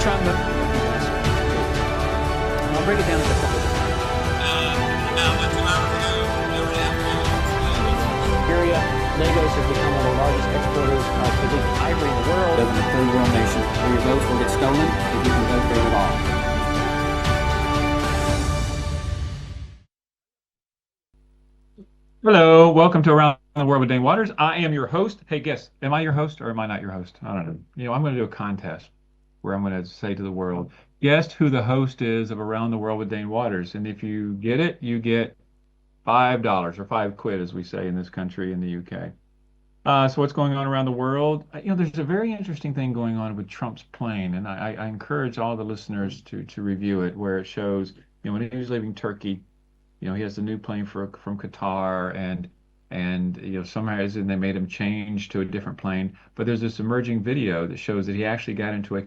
trying to. I'll break it down into a couple of area. Lagos has become one of the largest exporters of illegal ivory in the world. Live in a third world nation where your votes will get stolen if you can vote there at all. Hello, welcome to Around the World with Dane Waters. I am your host. Hey, guess, am I your host or am I not your host? I don't know. I'm going to do a contest where I'm going to say to the world, guess who the host is of Around the World with Dane Waters. And if you get it, you get $5 or 5 quid, as we say in this country in the UK. So what's going on around the world? There's a very interesting thing going on with Trump's plane, and I encourage all the listeners to review it, where it shows, when he was leaving Turkey, he has a new plane from Qatar, and somehow they made him change to a different plane. But there's this emerging video that shows that he actually got into a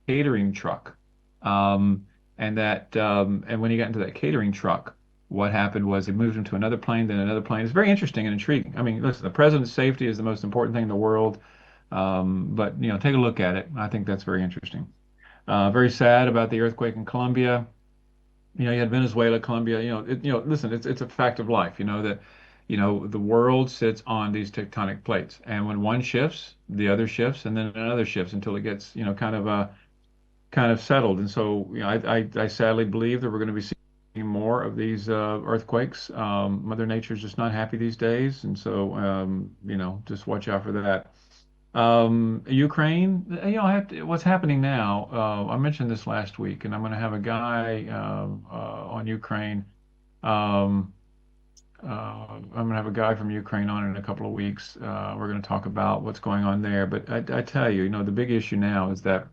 catering truck, and when he got into that catering truck, what happened was they moved him to another plane, then another plane. It's very interesting and intriguing. I mean, listen, the president's safety is the most important thing in the world, but take a look at it. I think that's very interesting. Very sad about the earthquake in Colombia. You had Venezuela, Colombia. Listen, it's a fact of life. That the world sits on these tectonic plates, and when one shifts, the other shifts, and then another shifts until it gets kind of settled. And so I sadly believe that we're going to be seeing more of these earthquakes. Mother Nature's just not happy these days, and so just watch out for that. Ukraine, what's happening now. I mentioned this last week, and I'm going to have a guy on Ukraine. I'm going to have a guy from Ukraine on in a couple of weeks. We're going to talk about what's going on there. But I tell you, the big issue now is that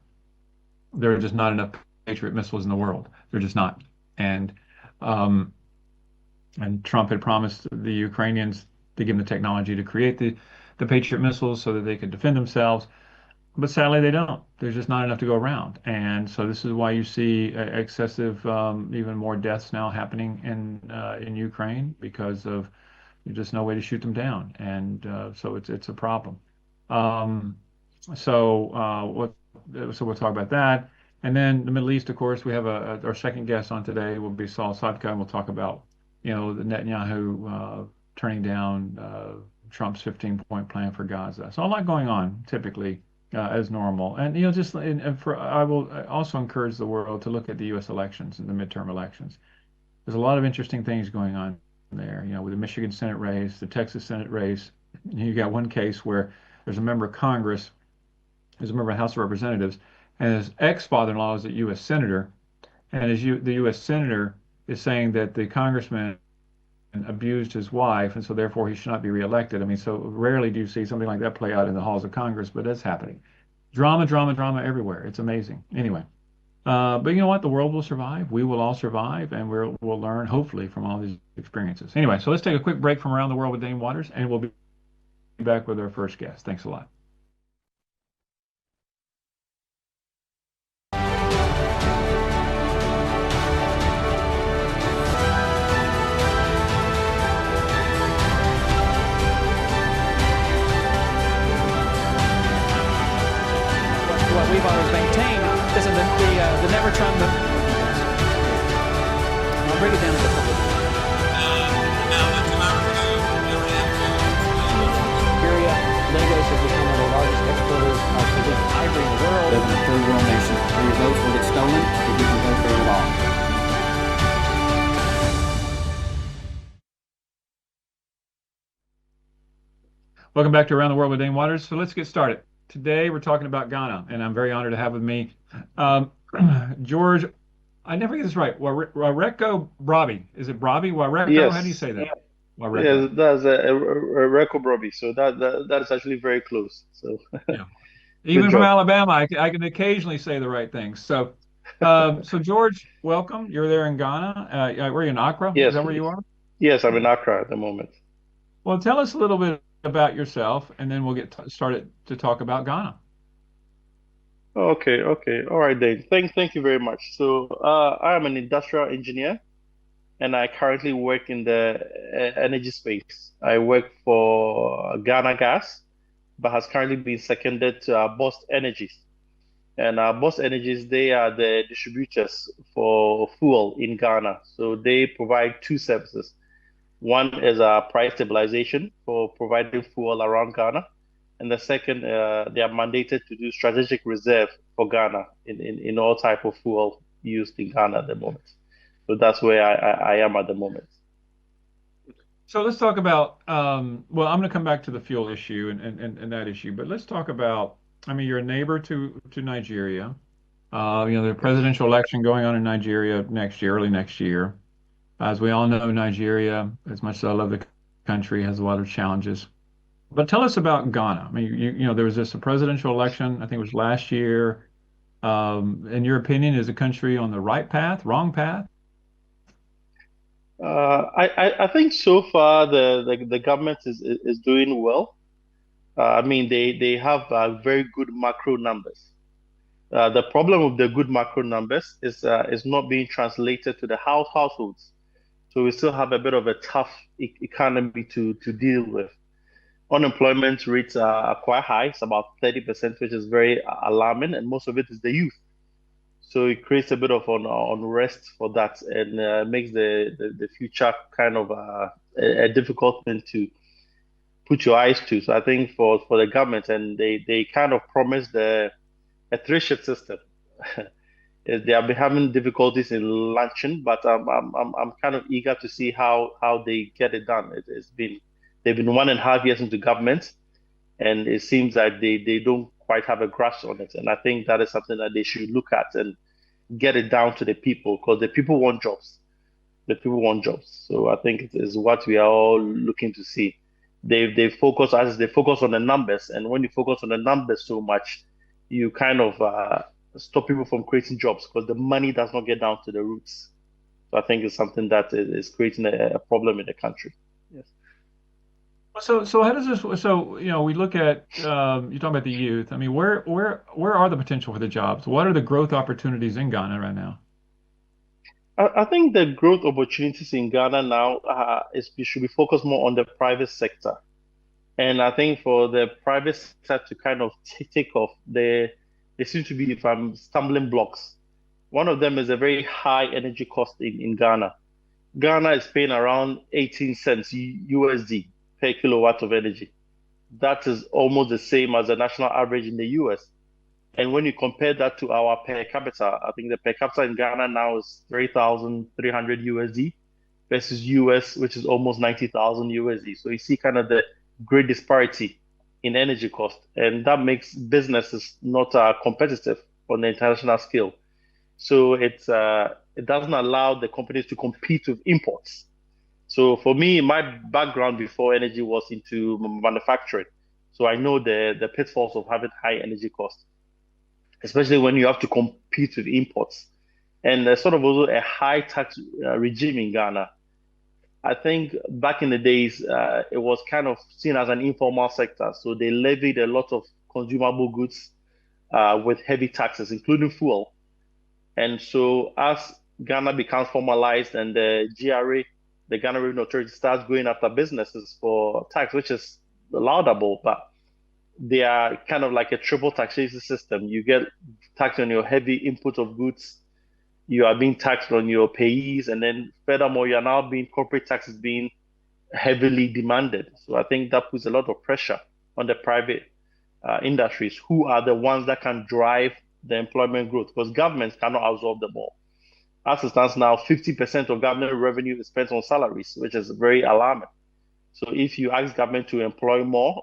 there are just not enough Patriot missiles in the world. They're just not. And Trump had promised the Ukrainians to give them the technology to create the Patriot missiles so that they could defend themselves. But sadly, they don't. There's just not enough to go around. And so this is why you see excessive, even more deaths now happening in Ukraine, because of just no way to shoot them down. And so it's a problem. So we'll talk about that. And then the Middle East, of course, we have our second guest on today will be Saul Sadka, and we'll talk about, the Netanyahu turning down Trump's 15-point plan for Gaza. So a lot going on, typically, as normal. And, I will also encourage the world to look at the U.S. elections and the midterm elections. There's a lot of interesting things going on there, with the Michigan Senate race, the Texas Senate race. You got one case where there's a member of Congress, there's a member of the House of Representatives, and his ex-father-in-law is a U.S. senator, and the U.S. senator is saying that the congressman abused his wife, and so therefore he should not be reelected. I mean, so rarely do you see something like that play out in the halls of Congress, but it's happening. Drama, drama, drama everywhere. It's amazing. Anyway, but you know what? The world will survive. We will all survive, and we'll learn, hopefully, from all these experiences. Anyway, so let's take a quick break from Around the World with Dane Waters, and we'll be back with our first guest. Thanks a lot. We've always maintained. Listen, the never trying to. I'll break it down into a couple of area. Lagos has become one of the largest exporters of illegal ivory in the world. Live in a third world nation where your votes will get stolen if you can vote there at all. Welcome back to Around the World with Dane Waters. So let's get started. Today we're talking about Ghana, and I'm very honored to have with me George. I never get this right. Wireko-Brobby. Is it Brobby? Wireko? Yes. How do you say that? Yes, Wireko. that's a Wireko-Brobby. So that is actually very close. So Yeah. good Even from job. Alabama, I can occasionally say the right things. So, so George, welcome. You're there in Ghana. Were you in Accra? Is Yes, that where you please. are? Yes, I'm in Accra at the moment. Well, tell us a little bit about yourself, and then we'll get started to talk about Ghana. Okay, okay. All right, Dave. Thank you very much. So, I am an industrial engineer, and I currently work in the energy space. I work for Ghana Gas, but has currently been seconded to Bost Energies. And Boss Energies, they are the distributors for fuel in Ghana. So they provide two services. One is price stabilization for providing fuel around Ghana. And the second, they are mandated to do strategic reserve for Ghana in all type of fuel used in Ghana at the moment. So that's where I am at the moment. So let's talk about, well, I'm going to come back to the fuel issue and that issue, but let's talk about, I mean, you're a neighbor to Nigeria. The presidential election going on in Nigeria next year, early next year. As we all know, Nigeria, as much as I love the country, has a lot of challenges. But tell us about Ghana. I mean, there was a presidential election, I think it was last year. In your opinion, is the country on the right path, wrong path? I think so far the government is doing well. I mean, they have very good macro numbers. The problem with the good macro numbers is not being translated to the households. So we still have a bit of a tough economy to deal with. Unemployment rates are quite high. It's about 30%, which is very alarming, and most of it is the youth. So it creates a bit of unrest for that, and makes the future kind of a difficult thing to put your eyes to. So I think for the government, and they kind of promised a three-shift system. They have been having difficulties in launching, but I'm kind of eager to see how they get it done. They've been 1.5 years into government, and it seems like they don't quite have a grasp on it. And I think that is something that they should look at and get it down to the people, because the people want jobs. The people want jobs. So I think it is what we are all looking to see. They focus on the numbers, and when you focus on the numbers so much, you kind of stop people from creating jobs because the money does not get down to the roots. So I think it's something that is creating a problem in the country. Yes. So how does this? So we look at you talk about the youth. I mean, where are the potential for the jobs? What are the growth opportunities in Ghana right now? I think the growth opportunities in Ghana now is we should be focused more on the private sector. And I think for the private sector to kind of take off, there seem to be stumbling blocks. One of them is a very high energy cost in Ghana. Ghana is paying around 18 cents USD per kilowatt of energy. That is almost the same as the national average in the US. And when you compare that to our per capita, I think the per capita in Ghana now is 3,300 USD versus US, which is almost 90,000 USD. So you see kind of the great disparity in energy cost, and that makes businesses not competitive on the international scale. So it doesn't allow the companies to compete with imports. So for me, my background before energy was into manufacturing. So I know the pitfalls of having high energy costs, especially when you have to compete with imports. And there's sort of also a high tax regime in Ghana. I think back in the days, it was kind of seen as an informal sector. So they levied a lot of consumable goods with heavy taxes, including fuel. And so as Ghana becomes formalized and the GRA, the Ghana Revenue Authority, starts going after businesses for tax, which is laudable, but they are kind of like a triple taxation system. You get taxed on your heavy input of goods, you are being taxed on your payees, and then furthermore, you are now being corporate taxes being heavily demanded. So I think that puts a lot of pressure on the private industries, who are the ones that can drive the employment growth, because governments cannot absorb them all. As it stands now, 50% of government revenue is spent on salaries, which is very alarming. So if you ask government to employ more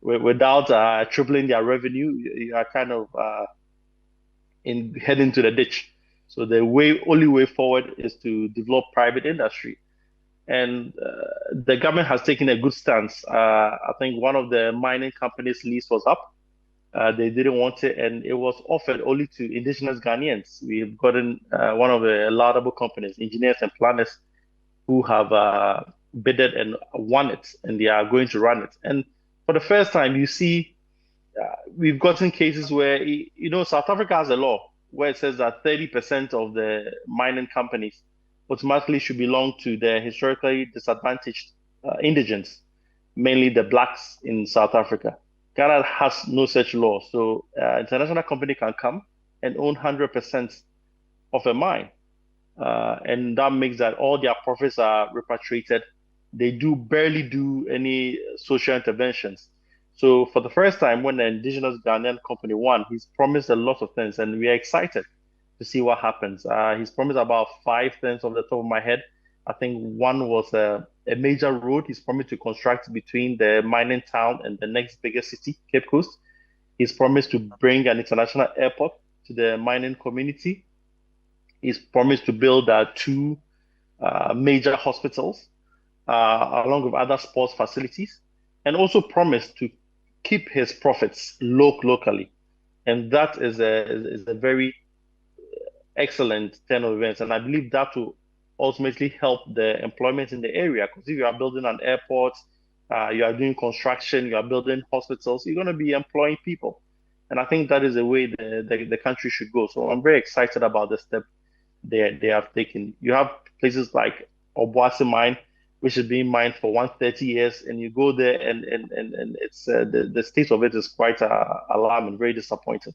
without tripling their revenue, you are kind of heading to the ditch. So the only way forward is to develop private industry. And the government has taken a good stance. I think one of the mining companies' lease was up. They didn't want it, and it was offered only to indigenous Ghanaians. We've gotten one of the laudable companies, engineers and planners, who have bidded and won it, and they are going to run it. And for the first time, you see, we've gotten cases where, South Africa has a law where it says that 30% of the mining companies automatically should belong to the historically disadvantaged indigents, mainly the blacks in South Africa. Ghana has no such law. So international company can come and own 100% of a mine. And that makes that all their profits are repatriated. They do barely do any social interventions. So for the first time, when the indigenous Ghanaian company won, he's promised a lot of things, and we are excited to see what happens. He's promised about five things off the top of my head. I think one was a major road he's promised to construct between the mining town and the next biggest city, Cape Coast. He's promised to bring an international airport to the mining community. He's promised to build two major hospitals along with other sports facilities, and also promised to keep his profits locally. And that is a very excellent turn of events. And I believe that will ultimately help the employment in the area. Because if you are building an airport, you are doing construction, you are building hospitals, you're going to be employing people. And I think that is the way the country should go. So I'm very excited about the step they have taken. You have places like Obuasi mine, which is being mined for 130 years, and you go there and it's the state of it is quite alarming, very disappointing.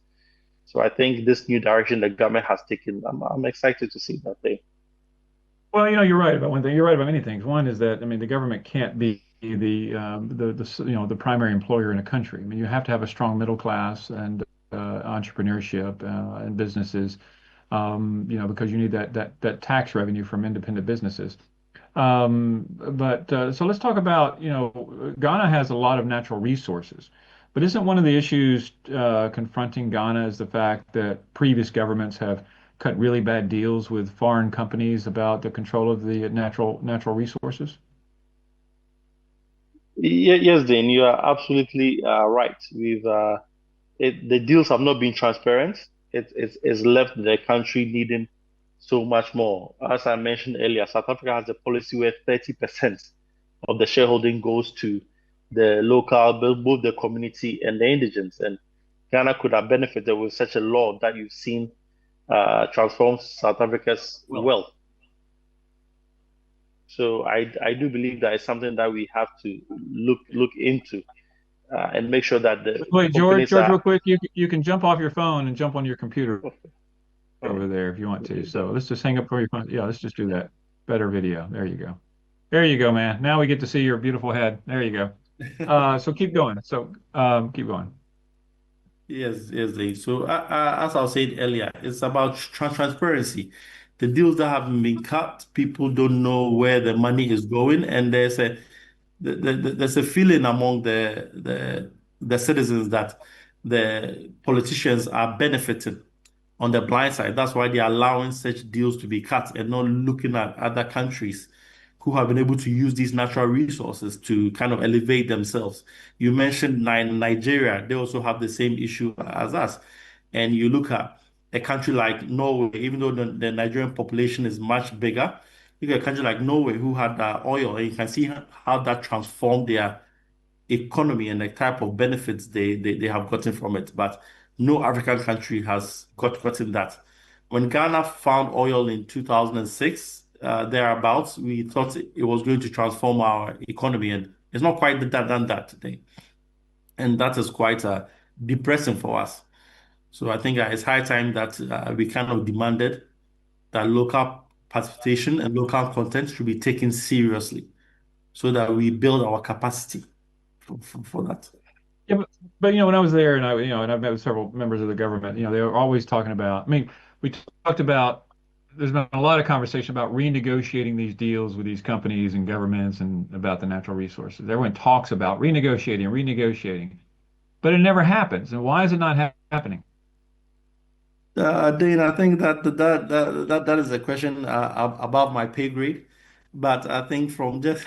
So I think this new direction the government has taken, I'm excited to see that day. Well, you're right about one thing. You're right about many things. One is that, I mean, the government can't be the primary employer in a country. I mean, you have to have a strong middle class and entrepreneurship and businesses, because you need that tax revenue from independent businesses. But so let's talk about, Ghana has a lot of natural resources, but isn't one of the issues confronting Ghana is the fact that previous governments have cut really bad deals with foreign companies about the control of the natural resources? Yes, Dane, you are absolutely right. The deals have not been transparent. It's left the country needing so much more. As I mentioned earlier, South Africa has a policy where 30% of the shareholding goes to the local, both the community and the indigents. And Ghana could have benefited with such a law that you've seen transform South Africa's wealth. So I do believe that is something that we have to look into and make sure that the Wait, George, companies real are. quick, you can jump off your phone and jump on your computer over there if you want to. So let's just hang up for your phone. Yeah, let's just do that. Better video. There you go. There you go, man. Now we get to see your beautiful head. There you go. So keep going. So keep going. Yes, yes, Lee. So, as I said earlier, it's about transparency. The deals that haven't been cut, people don't know where the money is going, and there's a feeling among the citizens that the politicians are benefiting on the blind side. That's why they're allowing such deals to be cut and not looking at other countries who have been able to use these natural resources to kind of elevate themselves. You mentioned Nigeria, they also have the same issue as us. And you look at a country like Norway, even though the Nigerian population is much bigger, look at a country like Norway who had oil, and you can see how that transformed their economy and the type of benefits they have gotten from it. But no African country has gotten that. When Ghana found oil in 2006, thereabouts, we thought it was going to transform our economy, and it's not quite done that today. And that is quite depressing for us. So I think it's high time that we kind of demanded that local participation and local content should be taken seriously so that we build our capacity for that. Yeah, but when I was there and and I've met with several members of the government, they were always talking about, I mean, we talked about there's been a lot of conversation about renegotiating these deals with these companies and governments and about the natural resources. Everyone talks about renegotiating, but it never happens. And why is it not happening? Dean, I think that is a question above my pay grade, but I think from just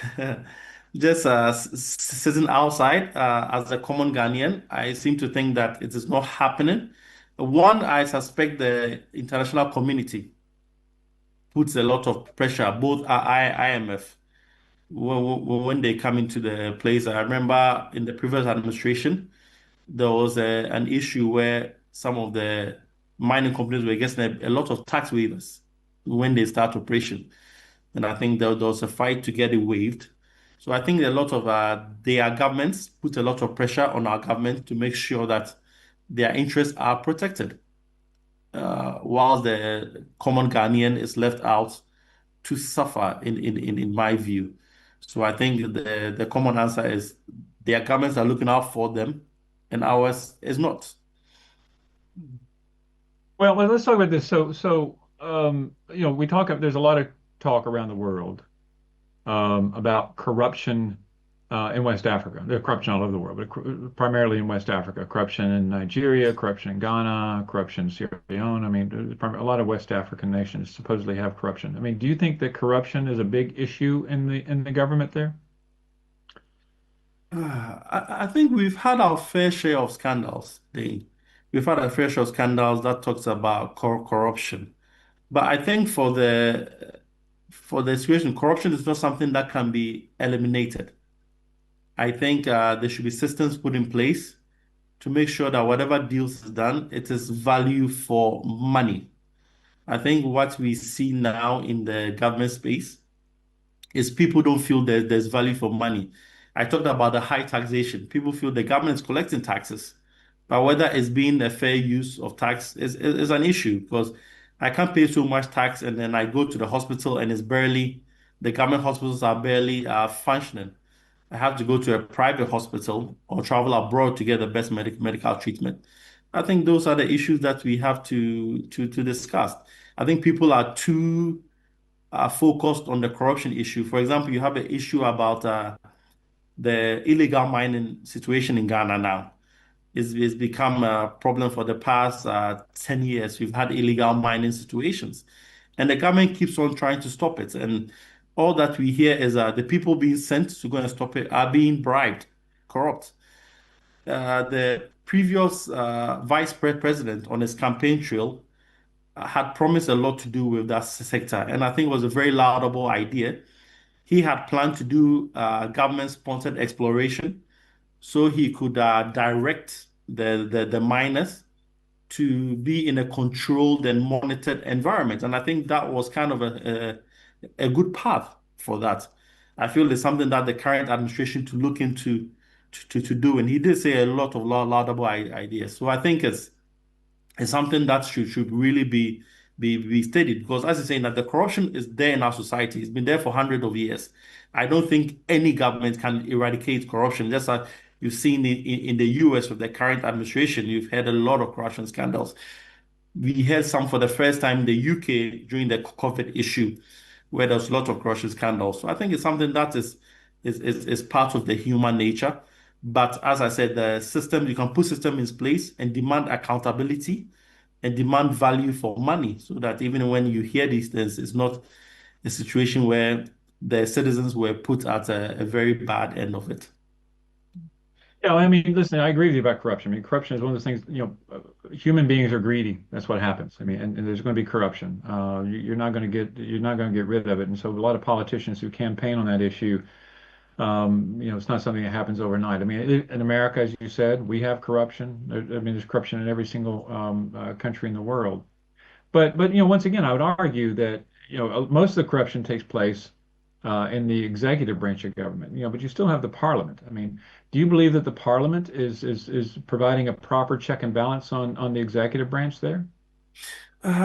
just sitting outside as a common Ghanaian, I seem to think that it is not happening. One, I suspect the international community puts a lot of pressure, both IMF when they come into the place. I remember in the previous administration, there was an issue where some of the mining companies were getting a lot of tax waivers when they start operation. And I think there was a fight to get it waived. So I think a lot of their governments put a lot of pressure on our government to make sure that their interests are protected, while the common Ghanaian is left out to suffer in my view. So I think the common answer is their governments are looking out for them and ours is not. Well, let's talk about this. We talk. There's a lot of talk around the world about corruption in West Africa. There's corruption all over the world, but primarily in West Africa. Corruption in Nigeria, corruption in Ghana, corruption in Sierra Leone. I mean, a lot of West African nations supposedly have corruption. I mean, do you think that corruption is a big issue in the government there? I think we've had our fair share of scandals. We've had a fair share of scandals that talks about corruption. But I think for the situation, corruption is not something that can be eliminated. I think there should be systems put in place to make sure that whatever deals is done, it is value for money. I think what we see now in the government space is people don't feel that there's value for money. I talked about the high taxation. People feel the government is collecting taxes, but whether it's being a fair use of tax is an issue because I can't pay so much tax and then I go to the hospital and the government hospitals are barely functioning. I have to go to a private hospital or travel abroad to get the best medical treatment. I think those are the issues that we have to discuss. I think people are too focused on the corruption issue. For example, you have an issue about the illegal mining situation in Ghana now. It's become a problem for the past 10 years. We've had illegal mining situations, and the government keeps on trying to stop it. And all that we hear is the people being sent to go and stop it are being bribed, corrupt. The previous president on his campaign trail had promised a lot to do with that sector, and I think it was a very laudable idea. He had planned to do government-sponsored exploration so he could direct the miners to be in a controlled and monitored environment. And I think that was kind of a good path for that. I feel it's something that the current administration to look into to do. And he did say a lot of laudable ideas. So I think it's something that should really be studied because as you're saying that the corruption is there in our society. It's been there for hundreds of years. I don't think any government can eradicate corruption. Just like you've seen in the US with the current administration, you've had a lot of corruption scandals. We had some for the first time in the UK during the COVID issue, where there's a lot of corruption scandals. So I think it's something that is part of the human nature. But as I said, the system, you can put system in place and demand accountability and demand value for money so that even when you hear these things, it's not a situation where the citizens were put at a very bad end of it. Yeah, I mean, listen, I agree with you about corruption. I mean, corruption is one of those things, human beings are greedy. That's what happens. I mean, and there's going to be corruption. You're not going to get rid of it. And so a lot of politicians who campaign on that issue, it's not something that happens overnight. I mean, in America, as you said, we have corruption. I mean, there's corruption in every single country in the world. But once again, I would argue that most of the corruption takes place in the executive branch of government. But you still have the parliament. I mean, do you believe that the parliament is providing a proper check and balance on the executive branch there?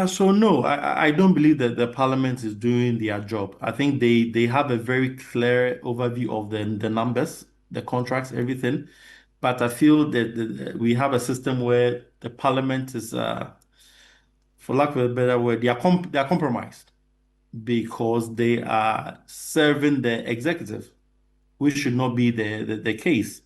So no, I don't believe that the parliament is doing their job. I think they have a very clear overview of the numbers, the contracts, everything. But I feel that we have a system where the parliament is, for lack of a better word, they are compromised because they are serving the executive, which should not be the case.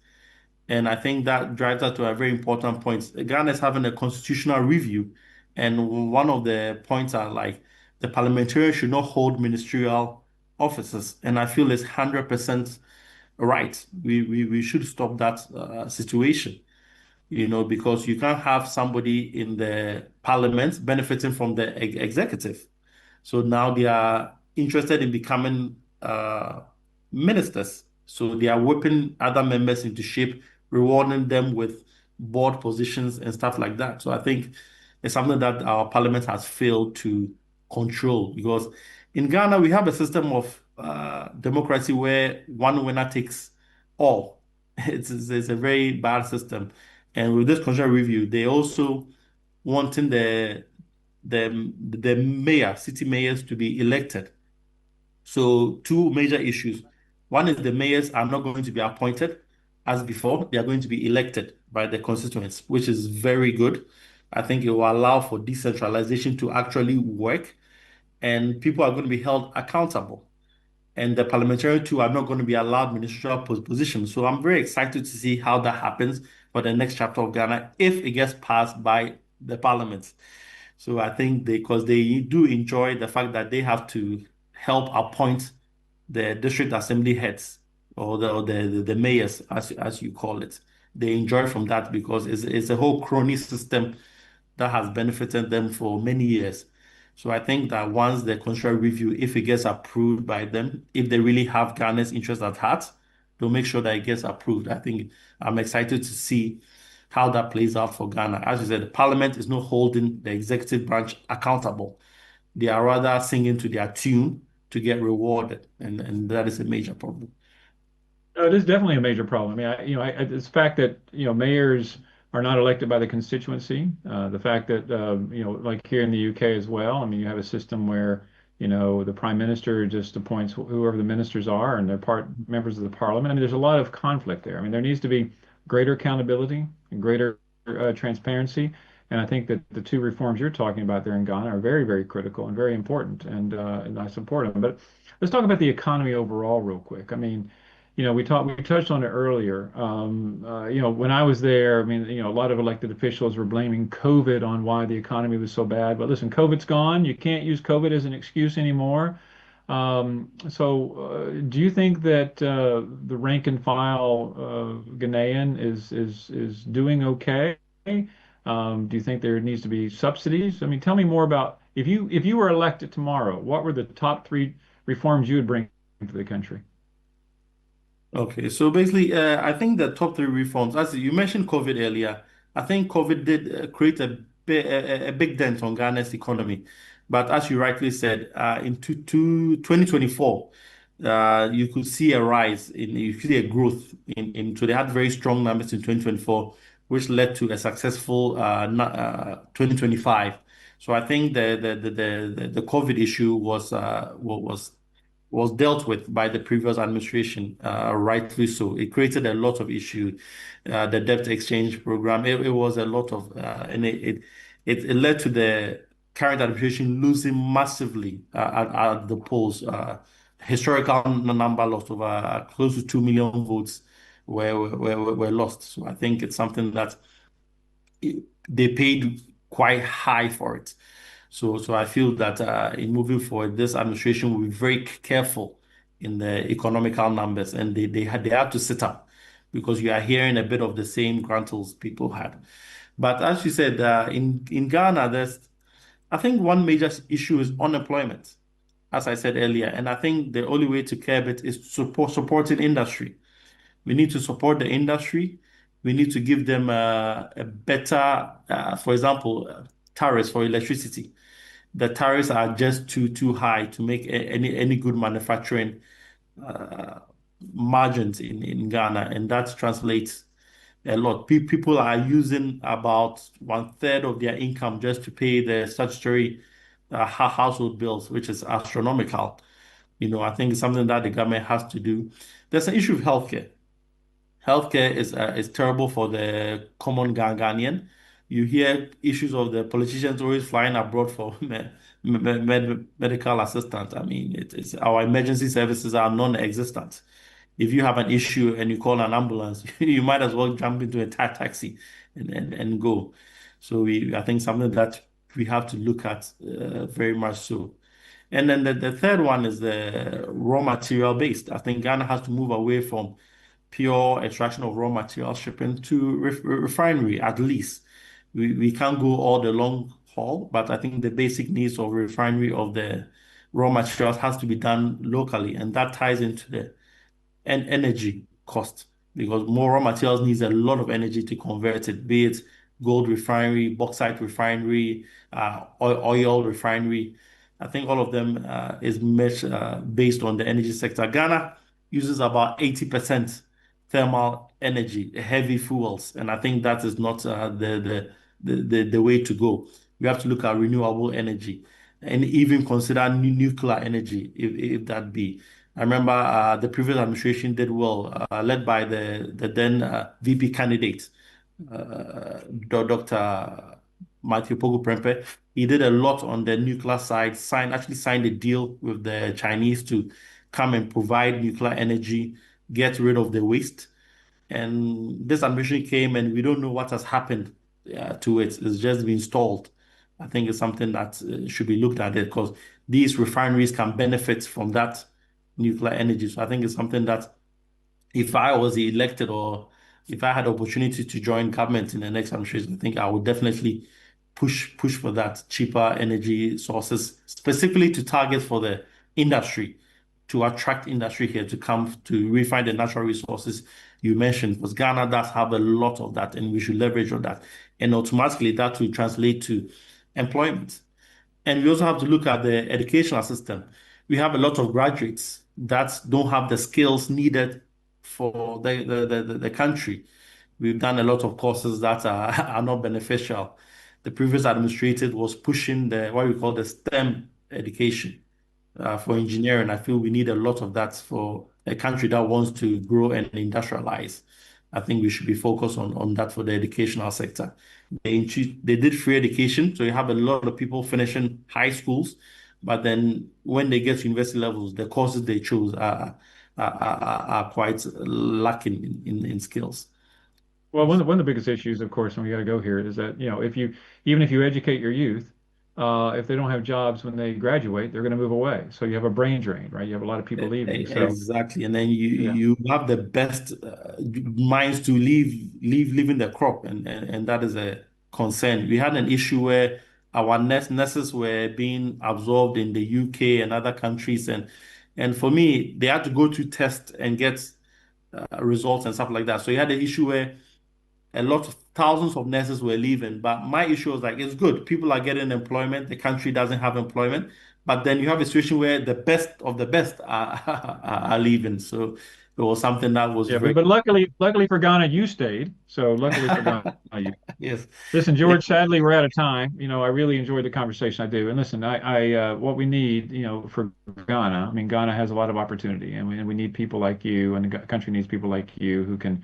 And I think that drives us to a very important point. Ghana is having a constitutional review, and one of the points are like the parliamentarians should not hold ministerial offices. And I feel it's 100% right. We should stop that situation, because you can't have somebody in the parliament benefiting from the executive. So now they are interested in becoming ministers. So they are whipping other members into shape, rewarding them with board positions and stuff like that. So I think it's something that our parliament has failed to control. Because in Ghana, we have a system of democracy where one winner takes all. It's a very bad system. And with this constitutional review, they also wanting the mayor, city mayors to be elected. So two major issues. One is the mayors are not going to be appointed as before. They are going to be elected by the constituents, which is very good. I think it will allow for decentralization to actually work, and people are going to be held accountable. And the parliamentarians too are not going to be allowed ministerial positions. So I'm very excited to see how that happens for the next chapter of Ghana if it gets passed by the parliament. So I think because they do enjoy the fact that they have to help appoint the district assembly heads or the mayors, as you call it. They enjoy from that because it's a whole crony system that has benefited them for many years. So I think that once the constitutional review, if it gets approved by them, if they really have Ghana's interest at heart, they'll make sure that it gets approved. I think I'm excited to see how that plays out for Ghana. As you said, the parliament is not holding the executive branch accountable. They are rather singing to their tune to get rewarded, and that is a major problem. It is definitely a major problem. I mean, it's the fact that, mayors are not elected by the constituency. The fact that, like here in the UK as well, I mean, you have a system where, the prime minister just appoints whoever the ministers are, and they're members of the parliament. I mean, there's a lot of conflict there. I mean, there needs to be greater accountability and greater transparency. And I think that the two reforms you're talking about there in Ghana are very, very critical and very important, and I support them. But let's talk about the economy overall real quick. I mean, we touched on it earlier. When I was there, I mean, a lot of elected officials were blaming COVID on why the economy was so bad. But listen, COVID's gone. You can't use COVID as an excuse anymore. Do you think that the rank and file Ghanaian is doing okay? Do you think there needs to be subsidies? I mean, tell me more about if you were elected tomorrow, what were the top three reforms you would bring to the country? Okay, so basically, I think the top three reforms, as you mentioned COVID earlier, I think COVID did create a big dent on Ghana's economy. But as you rightly said, in 2024, you could see a rise you could see a growth so they had very strong numbers in 2024, which led to a successful 2025. So I think the COVID issue was dealt with by the previous administration, rightly so. It created a lot of issues. The debt exchange program, it was a lot of, and it led to the current administration losing massively at the polls. Historical number lost over close to 2 million votes were lost. So I think it's something that they paid quite high for it. So I feel that in moving forward, this administration will be very careful in the economical numbers, and they had to sit up because you are hearing a bit of the same grantles people had. But as you said, in Ghana, I think one major issue is unemployment, as I said earlier, and I think the only way to curb it is supporting industry. We need to support the industry. We need to give them a better, for example, tariffs for electricity. The tariffs are just too high to make any good manufacturing uh, margins in Ghana, and that translates a lot. People are using about one third of their income just to pay the statutory household bills, which is astronomical. I think it's something that the government has to do. There's an issue of healthcare. Healthcare is terrible for the common Ghanaian. You hear issues of the politicians always flying abroad for medical assistance. I mean, it's our emergency services are non-existent. If you have an issue and you call an ambulance, you might as well jump into a taxi and go. So I think something that we have to look at very much so. And then the third one is the raw material based. I think Ghana has to move away from pure extraction of raw material shipping to refinery at least. We can't go all the long haul, but I think the basic needs of refinery of the raw materials has to be done locally, and that ties into the energy cost because more raw materials needs a lot of energy to convert it, be it gold refinery, bauxite refinery, oil refinery. I think all of them is measured based on the energy sector. Ghana uses about 80% thermal energy, heavy fuels, and I think that is not the way to go. We have to look at renewable energy and even consider nuclear energy if that be. I remember the previous administration did well, led by the then VP candidate, Dr. Matthew Pogo Prempe. He did a lot on the nuclear side, actually signed a deal with the Chinese to come and provide nuclear energy, get rid of the waste. And this administration came and we don't know what has happened to it. It's just been stalled. I think it's something that should be looked at it because these refineries can benefit from that nuclear energy. So I think it's something that if I was elected or if I had opportunity to join government in the next administration, I think I would definitely push for that cheaper energy sources, specifically to target for the industry, to attract industry here to come to refine the natural resources you mentioned, because Ghana does have a lot of that, and we should leverage on that. And automatically that will translate to employment. And we also have to look at the educational system. We have a lot of graduates that don't have the skills needed for the country. We've done a lot of courses that are not beneficial. The previous administrator was pushing the what we call the STEM education for engineering. I feel we need a lot of that for a country that wants to grow and industrialize. I think we should be focused on that for the educational sector. They did free education, so you have a lot of people finishing high schools, but then when they get to university levels, the courses they choose are quite lacking in skills. Well, one of the biggest issues, of course, and we got to go here, is that, if you even if you educate your youth, if they don't have jobs when they graduate, they're going to move away. So you have a brain drain, right? You have a lot of people leaving. So Exactly, and then you yeah, you have the best minds to leave in the crop, and that is a concern. We had an issue where our nurses were being absorbed in the UK and other countries, and for me, they had to go to test and get results and stuff like that. So you had an issue where a lot of thousands of nurses were leaving. But my issue was like, it's good. People are getting employment. The country doesn't have employment. But then you have a situation where the best of the best are leaving. So it was something that was yeah. very, But luckily for Ghana, you stayed. So luckily for Ghana, you. yes. Listen, George, sadly, we're out of time. I really enjoyed the conversation. I do. And listen, what we need, for Ghana, I mean, Ghana has a lot of opportunity, and we need people like you, and the country needs people like you who can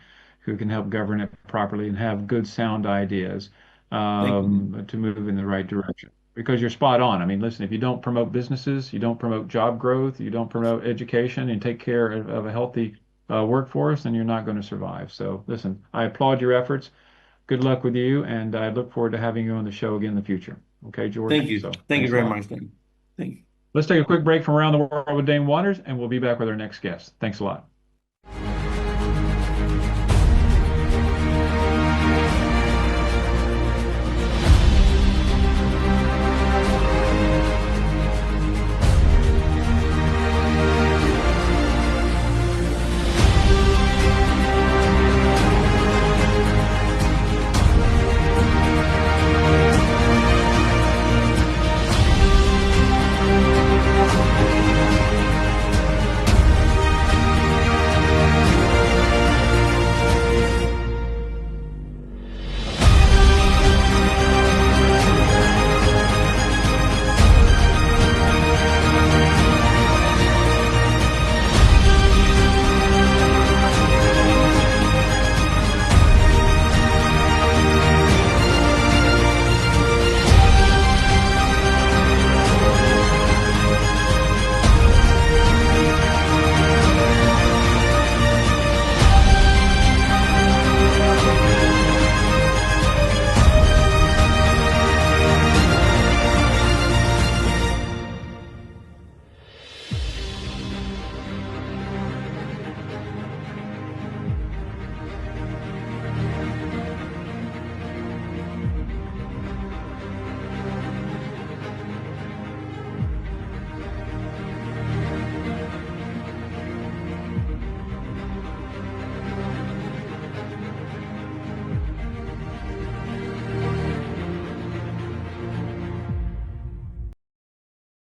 help govern it properly and have good, sound ideas Thank you. to move in the right direction. Because you're spot on. I mean, listen, if you don't promote businesses, you don't promote job growth, you don't promote education and take care of a healthy workforce, then you're not going to survive. So, listen, I applaud your efforts. Good luck with you, and I look forward to having you on the show again in the future. Okay, George? Thank you. So, Thank you thanks a very lot. much, Dan. Thank you. Let's take a quick break from Around the World with Dane Waters, and we'll be back with our next guest. Thanks a lot.